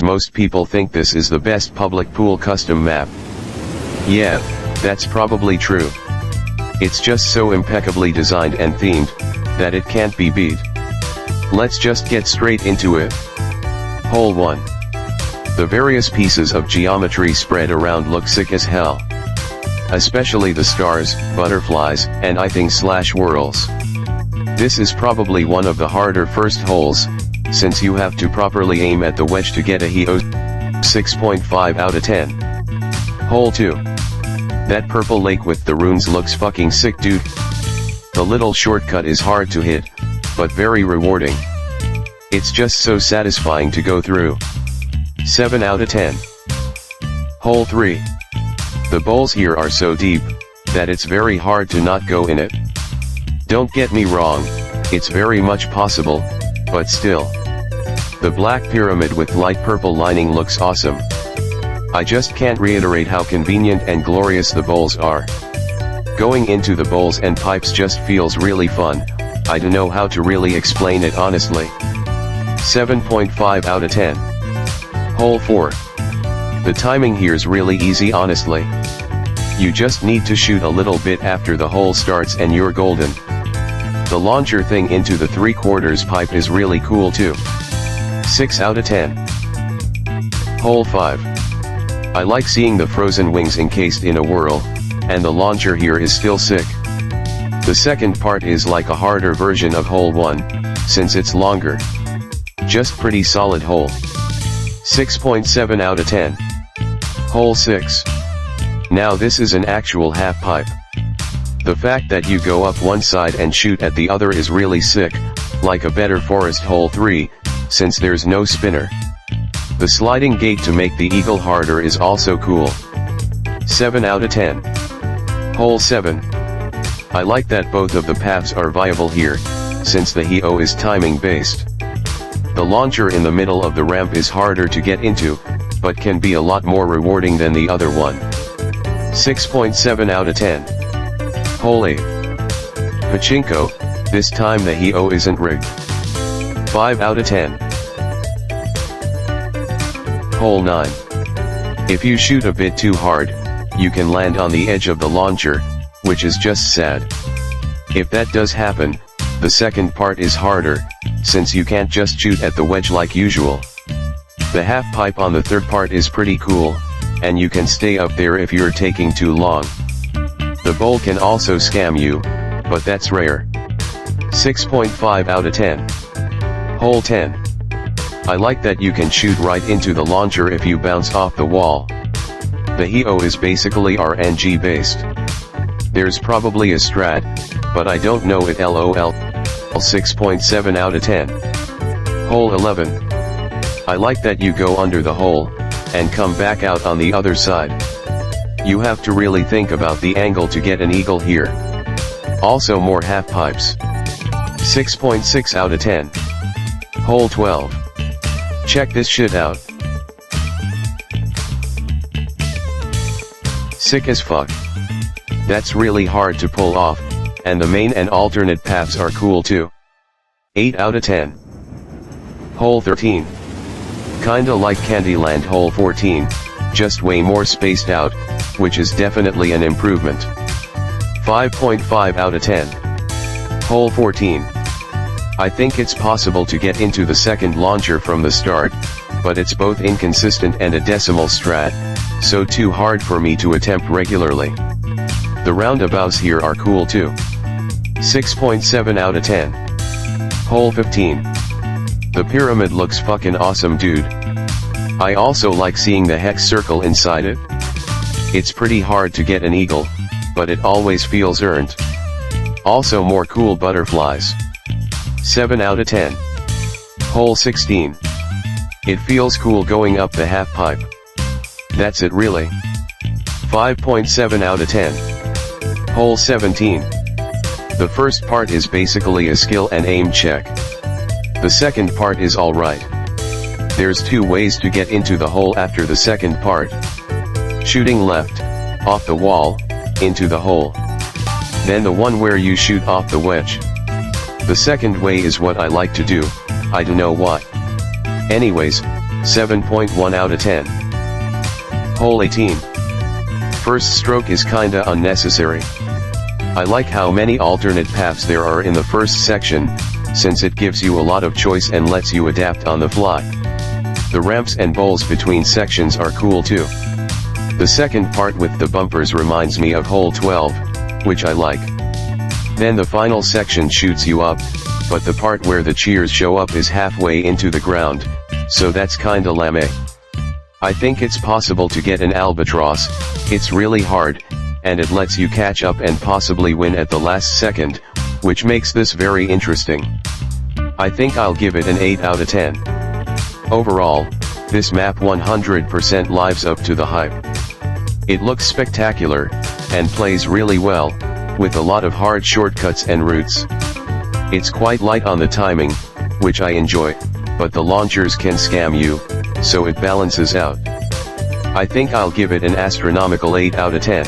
Most people think this is the best public pool custom map. Yeah, that's probably true. It's just so impeccably designed and themed, that it can't be beat. Let's just get straight into it. Hole 1. The various pieces of geometry spread around look sick as hell. Especially the stars, butterflies, and whirls. This is probably one of the harder first holes, since you have to properly aim at the wedge to get a HEO 6.5 out of 10. Hole 2. That purple lake with the runes looks fucking sick, dude. The little shortcut is hard to hit, but very rewarding. It's just so satisfying to go through. 7 out of 10. Hole 3. The bowls here are so deep, that it's very hard to not go in it. Don't get me wrong, it's very much possible, but still. The black pyramid with light purple lining looks awesome. I just can't reiterate how convenient and glorious the bowls are. Going into the bowls and pipes just feels really fun. I don't know how to really explain it honestly. 7.5 out of 10. Hole 4. The timing here's really easy honestly. You just need to shoot a little bit after the hole starts and you're golden. The launcher thing into the 3/4 pipe is really cool too. 6 out of 10. Hole 5. I like seeing the frozen wings encased in a whirl, and the launcher here is still sick. The second part is like a harder version of hole 1, since it's longer. Just pretty solid hole. 6.7 out of 10. Hole 6. Now this is an actual half pipe. The fact that you go up one side and shoot at the other is really sick, like a better forest hole 3, since there's no spinner. The sliding gate to make the eagle harder is also cool. 7 out of 10. Hole 7. I like that both of the paths are viable here, since the HEO is timing based. The launcher in the middle of the ramp is harder to get into, but can be a lot more rewarding than the other one. 6.7 out of 10. Hole 8. Pachinko, this time the HEO isn't rigged. 5 out of 10. Hole 9. If you shoot a bit too hard, you can land on the edge of the launcher, which is just sad. If that does happen, the second part is harder, since you can't just shoot at the wedge like usual. The half pipe on the third part is pretty cool, and you can stay up there if you're taking too long. The bowl can also scam you, but that's rare. 6.5 out of 10. Hole 10. I like that you can shoot right into the launcher if you bounce off the wall. The HEO is basically RNG based. There's probably a strat, but I don't know it lol. 6.7 out of 10. Hole 11. I like that you go under the hole, and come back out on the other side. You have to really think about the angle to get an eagle here. Also more half pipes. 6.6 out of 10. Hole 12. Check this shit out. Sick as fuck. That's really hard to pull off, and the main and alternate paths are cool too. 8 out of 10. Hole 13. Kinda like Candyland hole 14, just way more spaced out, which is definitely an improvement. 5.5 out of 10. Hole 14. I think it's possible to get into the second launcher from the start, but it's both inconsistent and a decimal strat, so too hard for me to attempt regularly. The roundabouts here are cool too. 6.7 out of 10. Hole 15. The pyramid looks fucking awesome, dude. I also like seeing the hex circle inside it. It's pretty hard to get an eagle, but it always feels earned. Also more cool butterflies. 7 out of 10. Hole 16. It feels cool going up the half pipe. That's it really. 5.7 out of 10. Hole 17. The first part is basically a skill and aim check. The second part is alright. There's two ways to get into the hole after the second part. Shooting left, off the wall, into the hole. Then the one where you shoot off the wedge. The second way is what I like to do, I don't know why. Anyways, 7.1 out of 10. Hole 18. First stroke is kinda unnecessary. I like how many alternate paths there are in the first section, since it gives you a lot of choice and lets you adapt on the fly. The ramps and bowls between sections are cool too. The second part with the bumpers reminds me of hole 12, which I like. Then the final section shoots you up, but the part where the cheers show up is halfway into the ground, so that's kinda lame. I think it's possible to get an albatross. It's really hard, and it lets you catch up and possibly win at the last second, which makes this very interesting. I think I'll give it an 8 out of 10. Overall, this map 100% lives up to the hype. It looks spectacular, and plays really well, with a lot of hard shortcuts and routes. It's quite light on the timing, which I enjoy, but the launchers can scam you, so it balances out. I think I'll give it an astronomical 8 out of 10.